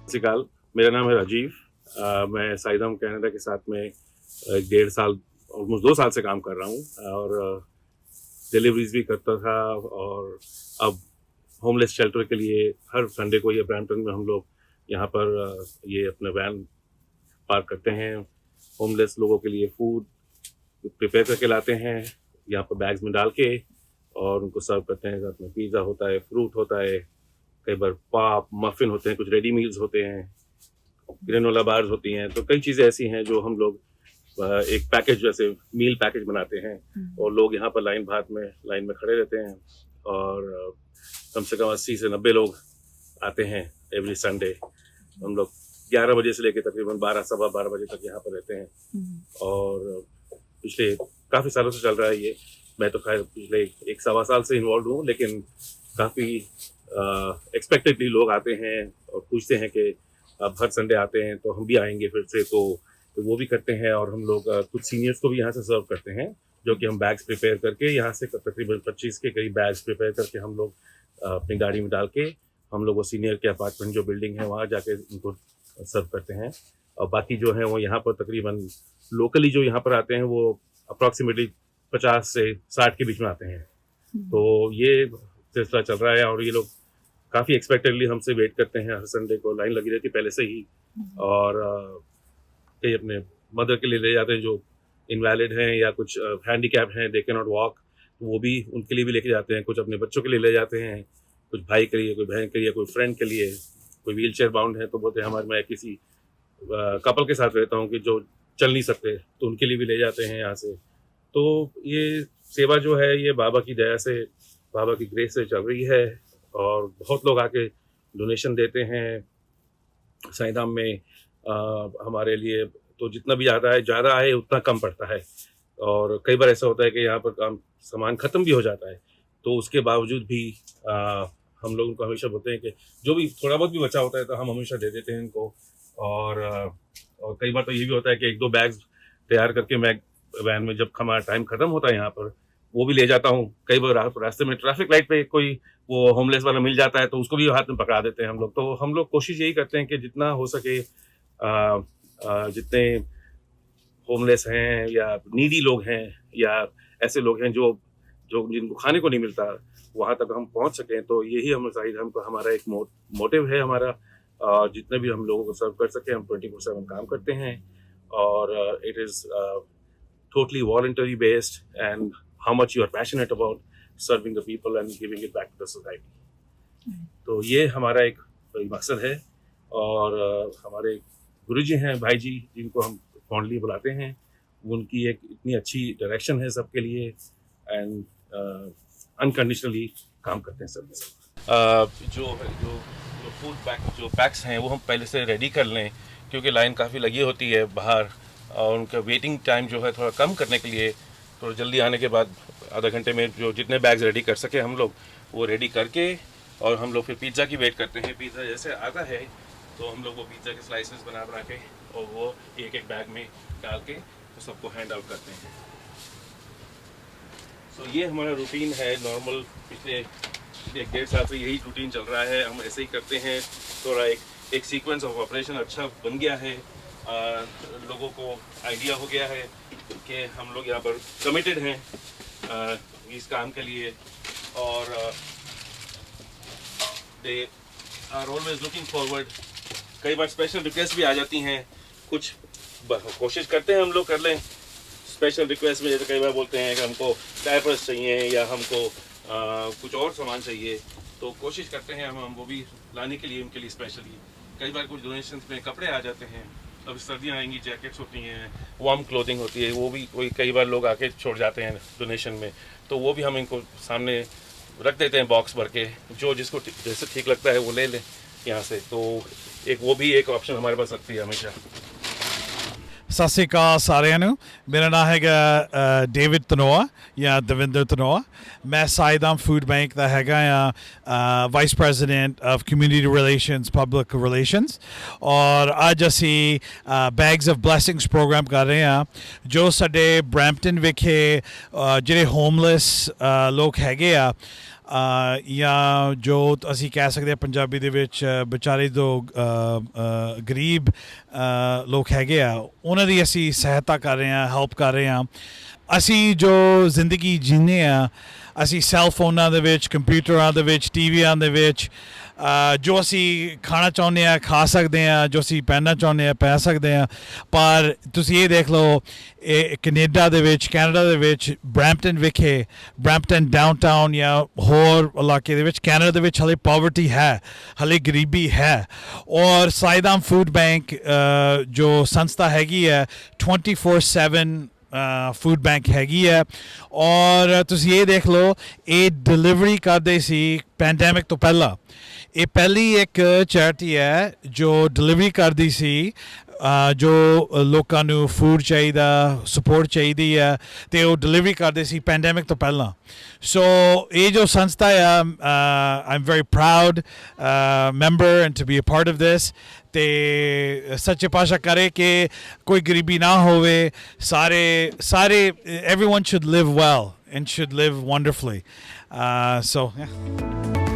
श्रीकाल, मेरा नाम है राजीव। मैं साइदाम कनाडा के साथ में 1.5 साल ऑलमोस्ट 2 साल से काम कर रहा हूँ और डिलीवरीज भी करता था और अब होमलेस शेल्टर के लिए हर संडे को ये ब्रैम्पटन में हम लोग यहाँ पर ये अपना वैन पार्क करते हैं। होमलेस लोगों के लिए फूड प्रिपेयर करके लाते हैं यहाँ पर बैग्स में डाल के और उनको सर्व करते हैं। साथ में पिज़्ज़ा होता है, फ्रूट होता है, कई बार पाप मफ़िन होते हैं, कुछ रेडी मील्स होते हैं, ग्रेनोला बार्स होती हैं। तो कई चीज़ें ऐसी हैं जो हम लोग एक पैकेज जैसे मील पैकेज बनाते हैं और लोग यहाँ पर लाइन में खड़े रहते हैं और कम से कम 80 से 90 लोग आते हैं एवरी संडे। हम लोग 11 बजे से लेकर तकरीबन 12 सवा 12 बजे तक यहाँ पर रहते हैं और पिछले काफ़ी सालों से चल रहा है ये। मैं तो खैर पिछले 1 सवा साल से इन्वॉल्व हूँ, लेकिन काफ़ी एक्सपेक्टेडली लोग आते हैं और पूछते हैं कि अब हर संडे आते हैं तो हम भी आएंगे फिर से, तो वो भी करते हैं। और हम लोग कुछ सीनियर्स को भी यहाँ से सर्व करते हैं, जो कि हम बैग्स प्रिपेयर करके यहाँ से तकरीबन 25 के करीब बैग्स प्रिपेयर करके हम लोग अपनी गाड़ी में डाल के हम लोग वो सीनियर के अपार्टमेंट जो बिल्डिंग है वहाँ जाके उनको सर्व करते हैं। और बाकी जो है वो यहाँ पर तकरीबन लोकली जो यहाँ पर आते हैं वो अप्रॉक्सीमेटली 50 से 60 के बीच में आते हैं। तो ये सिलसिला चल रहा है और ये लोग काफ़ी एक्सपेक्टेडली हमसे वेट करते हैं। हर संडे को लाइन लगी रहती पहले से ही और कई अपने मदर के लिए ले जाते हैं जो इनवैलिड हैं या कुछ हैंडीकैप हैं, दे कैन नॉट वॉक, तो वो भी उनके लिए भी लेके जाते हैं। कुछ अपने बच्चों के लिए ले जाते हैं, कुछ भाई के लिए, कोई बहन के लिए, कोई फ्रेंड के लिए, कोई व्हील चेयर बाउंड है तो बोलते हैं हमारे मैं किसी कपल के साथ रहता हूँ कि जो चल नहीं सकते तो उनके लिए भी ले जाते हैं यहाँ से। तो ये सेवा जो है ये बाबा की दया से, बाबा की ग्रेस से चल रही है और बहुत लोग आके डोनेशन देते हैं साईधाम में हमारे लिए। तो जितना भी ज़्यादा आए उतना कम पड़ता है और कई बार ऐसा होता है कि यहाँ पर काम सामान ख़त्म भी हो जाता है, तो उसके बावजूद भी हम लोग उनको हमेशा बोलते हैं कि जो भी थोड़ा बहुत भी बचा होता है तो हम हमेशा दे देते हैं इनको। और कई बार तो ये भी होता है कि 1-2 बैग्स तैयार करके मैं वैन में जब हमारा टाइम ख़त्म होता है यहाँ पर वो भी ले जाता हूँ। कई बार रास्ते में ट्रैफिक लाइट पे कोई वो होमलेस वाला मिल जाता है तो उसको भी हाथ में पकड़ा देते हैं हम लोग। तो हम लोग कोशिश यही करते हैं कि जितना हो सके जितने होमलेस हैं या नीडी लोग हैं या ऐसे लोग हैं जो जिनको खाने को नहीं मिलता वहाँ तक हम पहुँच सकें। तो यही हम हमारा एक मोटिव है हमारा। जितने भी हम लोगों को सर्व कर सकें हम 24/7 काम करते हैं और it is totally voluntary based and how much you are passionate about serving the people and giving it back to the society. तो ये हमारा एक मकसद है और हमारे गुरुजी हैं, भाई जी जिनको हम फॉन्डली बुलाते हैं, उनकी एक इतनी अच्छी डायरेक्शन है सबके लिए एंड अनकंडीशनली काम करते हैं सब। जो फूड पैक्स हैं वो हम पहले से रेडी कर लें क्योंकि लाइन काफ़ी लगी होती है बाहर और उनका वेटिंग टाइम जो है थोड़ा कम करने के लिए थोड़ा जल्दी आने के बाद आधा घंटे में जो जितने बैग्स रेडी कर सके हम लोग वो रेडी करके और हम लोग फिर पिज़्ज़ा की वेट करते हैं। पिज़्ज़ा जैसे आता है तो हम लोग वो पिज़्ज़ा के स्लाइसेस बना के और वो एक बैग में डाल के तो सबको हैंड आउट करते हैं। सो ये हमारा रूटीन है नॉर्मल। पिछले 1-1.5 साल से यही रूटीन चल रहा है, हम ऐसे ही करते हैं। थोड़ा एक सीक्वेंस ऑफ ऑपरेशन अच्छा बन गया है, लोगों को आइडिया हो गया है कि हम लोग यहाँ पर कमिटेड हैं इस काम के लिए और they are always looking forward. कई बार स्पेशल रिक्वेस्ट भी आ जाती हैं, कुछ कोशिश करते हैं हम लोग कर लें। स्पेशल रिक्वेस्ट में जैसे कई बार बोलते हैं कि हमको डायपर्स चाहिए या हमको कुछ और सामान चाहिए, तो कोशिश करते हैं हम वो भी लाने के लिए उनके लिए स्पेशली। कई बार कुछ डोनेशन में कपड़े आ जाते हैं, अब सर्दियाँ आएंगी, जैकेट्स होती हैं, वार्म क्लोथिंग होती है, वो भी कई बार लोग आके छोड़ जाते हैं डोनेशन में, तो वो भी हम इनको सामने रख देते हैं बॉक्स भर के, जो जिसको जैसे ठीक लगता है वो ले लें यहाँ से। तो वो भी एक ऑप्शन हमारे पास रखती है हमेशा। ਸਤਿ ਸ਼੍ਰੀ ਅਕਾਲ ਸਾਰਿਆਂ ਨੂੰ। ਮੇਰਾ ਨਾਮ ਹੈਗਾ ਡੇਵਿਡ ਤਨੋਆ ਜਾਂ ਦਵਿੰਦਰ ਤਨੋਆ। ਮੈਂ ਸਾਈਦਾਮ ਫੂਡ ਬੈਂਕ ਦਾ ਹੈਗਾ ਆ vice president of community relations public relations ਔਰ ਅੱਜ ਅਸੀਂ ਬੈਗਸ ਆਫ ਬਲੈਸਿੰਗਸ ਪ੍ਰੋਗਰਾਮ ਕਰ ਰਹੇ ਹਾਂ ਜੋ ਸਾਡੇ ਬਰੈਂਪਟਨ ਵਿਖੇ ਜਿਹੜੇ ਹੋਮਲੈਸ ਲੋਕ ਹੈਗੇ ਆ ਜਾਂ ਜੋ ਅਸੀਂ ਕਹਿ ਸਕਦੇ ਹਾਂ ਪੰਜਾਬੀ ਦੇ ਵਿੱਚ ਵਿਚਾਰੇ ਜੋ ਗਰੀਬ ਲੋਕ ਹੈਗੇ ਆ ਉਹਨਾਂ ਦੀ ਅਸੀਂ ਸਹਾਇਤਾ ਕਰ ਰਹੇ ਹਾਂ, ਹੈਲਪ ਕਰ ਰਹੇ ਹਾਂ। ਅਸੀਂ ਜੋ ਜ਼ਿੰਦਗੀ ਜੀਨੇ ਆ ਅਸੀਂ ਸੈੱਲ ਫੋਨਾਂ ਦੇ ਵਿੱਚ, ਕੰਪਿਊਟਰਾਂ ਦੇ ਵਿੱਚ, ਟੀਵੀਆਂ ਦੇ ਵਿੱਚ ਜੋ ਅਸੀਂ ਖਾਣਾ ਚਾਹੁੰਦੇ ਆ ਖਾ ਸਕਦੇ ਹਾਂ, ਜੋ ਅਸੀਂ ਪਹਿਨਣਾ ਚਾਹੁੰਦੇ ਆ ਪਹਿਨ ਸਕਦੇ ਹਾਂ। ਪਰ ਤੁਸੀਂ ਇਹ ਦੇਖ ਲਓ ਇਹ ਕੈਨੇਡਾ ਦੇ ਵਿੱਚ, ਕੈਨੇਡਾ ਦੇ ਵਿੱਚ ਬਰੈਂਪਟਨ ਵਿਖੇ, ਬਰੈਂਪਟਨ ਡਾਊਨਟਾਊਨ ਜਾਂ ਹੋਰ ਇਲਾਕੇ ਦੇ ਵਿੱਚ ਕੈਨੇਡਾ ਦੇ ਵਿੱਚ ਹਲੇ ਪਾਵਰਟੀ ਹੈ, ਹਲੇ ਗਰੀਬੀ ਹੈ। ਔਰ ਸਾਈਦਾਮ ਫੂਡ ਬੈਂਕ ਜੋ ਸੰਸਥਾ ਹੈਗੀ ਹੈ 24/7 ਫੂਡ ਬੈਂਕ ਹੈਗੀ ਹੈ। ਔਰ ਤੁਸੀਂ ਇਹ ਦੇਖ ਲਓ ਇਹ ਡਿਲੀਵਰੀ ਕਰਦੇ ਸੀ ਪੈਂਡੈਮਿਕ ਤੋਂ ਪਹਿਲਾਂ। ਇਹ ਪਹਿਲੀ ਇੱਕ ਚੈਰਿਟੀ ਹੈ ਜੋ ਡਿਲੀਵਰੀ ਕਰਦੀ ਸੀ ਜੋ ਲੋਕਾਂ ਨੂੰ ਫੂਡ ਚਾਹੀਦਾ, ਸਪੋਰਟ ਚਾਹੀਦੀ ਹੈ ਅਤੇ ਉਹ ਡਿਲੀਵਰੀ ਕਰਦੇ ਸੀ ਪੈਂਡੈਮਿਕ ਤੋਂ ਪਹਿਲਾਂ। ਸੋ ਇਹ ਜੋ ਸੰਸਥਾ ਆ I am very proud member and to be a part of this. ਅਤੇ ਸੱਚੇ ਪਾਤਸ਼ਾਹ ਕਰੇ ਕਿ ਕੋਈ ਗਰੀਬੀ ਨਾ ਹੋਵੇ, ਸਾਰੇ everyone should live well and should live wonderfully. So yeah.